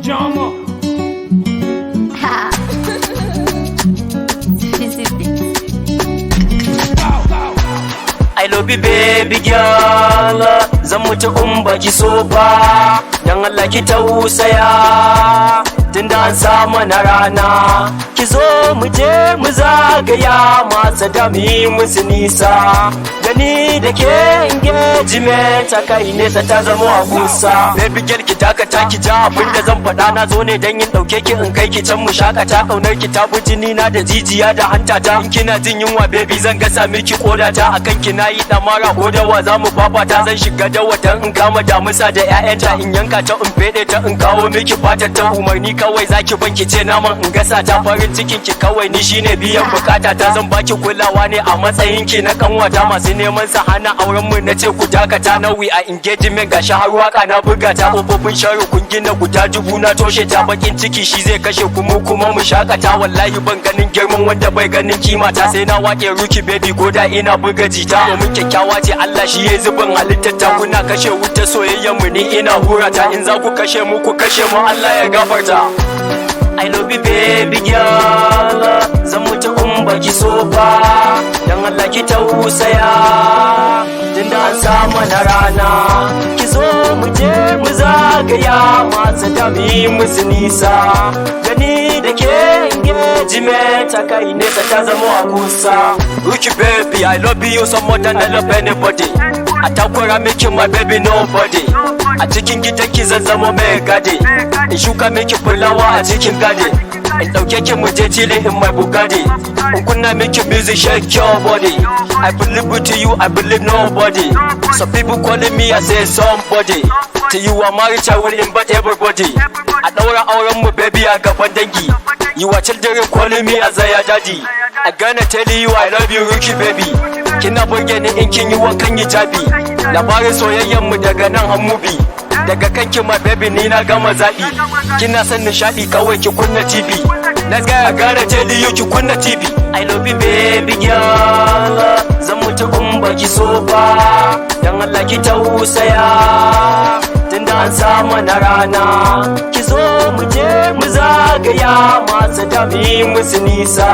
Jama. I love you baby girl, zan mutu in baki so ba, dan Allah ki tausaya, tunda an samu na rana, ki zo mu je mu zagaya masu dami musu nisa, gani da ke engagement ta kai nesa ta zama a kusa. Baby girl ki dakata ki ja abinda zan faɗa, na zo ne dan yin ɗauke ki in kai ki can mu shakata, kaunar ki ta bi jini na da jijiya da hanta ta, in kina jin yunwa baby zan gasa miki koda ta, akan ki na yi damara ko da wa za mu fafata, zan shiga da watan in kama damusa da 'ya'yanta, in yanka ta in fede ta in kawo miki fatar ta, umarni kawai zaki banki ce naman in gasa ta, farin cikin ki kawai ni shine biyan bukata ta, zan baki kulawa ne a matsayin ki na kanwata, masu neman sa hana auren mu na ce ku dakata, nauyi a engagement gashi har waka na buga ta, kofofin sharu kun gina guda dubu na toshe ta, bakin ciki shi zai kashe kuma mu shakata, wallahi ban ganin girman wanda bai ganin kima ta, sai na wake ruki baby ko da ina buga jita, domin kyakkyawa ce Allah shi ya zubin halittar ta, kuna kashe wuta soyayyen mu ni ina hura ta, in za ku kashe mu ku kashe mu Allah ya gafarta. I love you baby girl, zan mutu in baki so ba, dan Allah ki tausaya, tunda an samu na rana, ki zo mu je mu zagaya masu dami musu nisa, gani da ke engagement ta kai nesa ta zama a kusa. Ruki baby I love you so more than I love anybody, a takura miki my baby nobody, a cikin gidanki zan zama mai gadi, in shuka miki fulawa a cikin gadi, in dauke ki mu je chile in my Bugatti, in kunna miki music shake your body, I believe with you I believe nobody, some people calling me I say somebody, to you I'm married I will invite everybody, a daura auren mu baby a gaban dangi, you are children calling me as a daddy, I gonna tell you I love you Ruki baby, kina burge ni in kin yi wankan hijabi, labarin soyayyen mu daga nan Hammubi, daga kanki my baby ni na gama zaɓi, kina son nishaɗi kawai ki kunna TV, let's go I gotta tell you ki kunna TV. I love you baby girl, zan mutu in baki so ba, dan Allah ki tausaya, tunda an samu na rana, ki zo mu je mu zagaya masu dami musu nisa,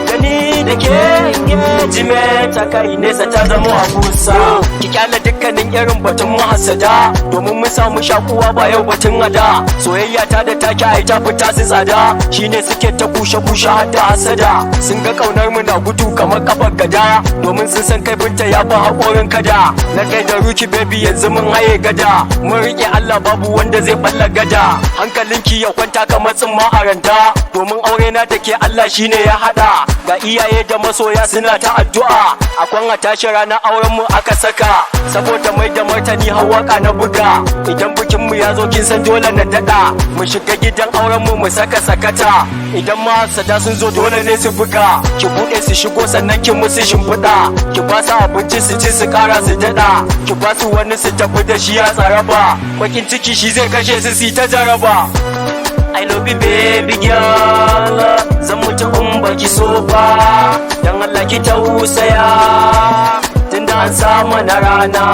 gani da ke engagement ta kai nesa ta zama a kusa. Ki kyala dukkanin irin batun mahasada, domin mun samu shakuwa ba yau batun ada, soyayya ta da take ai ta fita su tsada, shine suke ta kushe har da hasada, sun ga kaunar mu na gudu kamar kafar gada, domin sun san kai binta ya fi haƙorin kada, na kai da Ruki baby yanzu mun haye gada, mun rike Allah babu wanda zai balla gada, hankalinki ya kwanta kamar tsimma a ranta, domin aure na take Allah shine ya hada, ga iyaye da masoya suna ta addu'a, akwan a tashi ranar auren mu aka saka, saboda mai da martani hawaka na buga, idan bikin mu ya zo kin san dole na dada, mu shiga gidan auren mu saka sakata, idan ma sada sun zo dole ne su buga, ki bude su shigo sannan ki musu shimfiɗa, ki ba su abinci su ci su kara su dada, ki ba su wani su tafi da shi ya tsaraba, bakin ciki shi zai kashe su ta jaraba. I love you baby girl, zan mutu in baki so ba, dan Allah ki tausaya, tunda an samu na rana,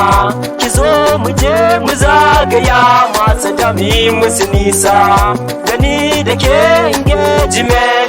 ki zo mu je mu zagaya masu dami musu nisa, gani da ke engagement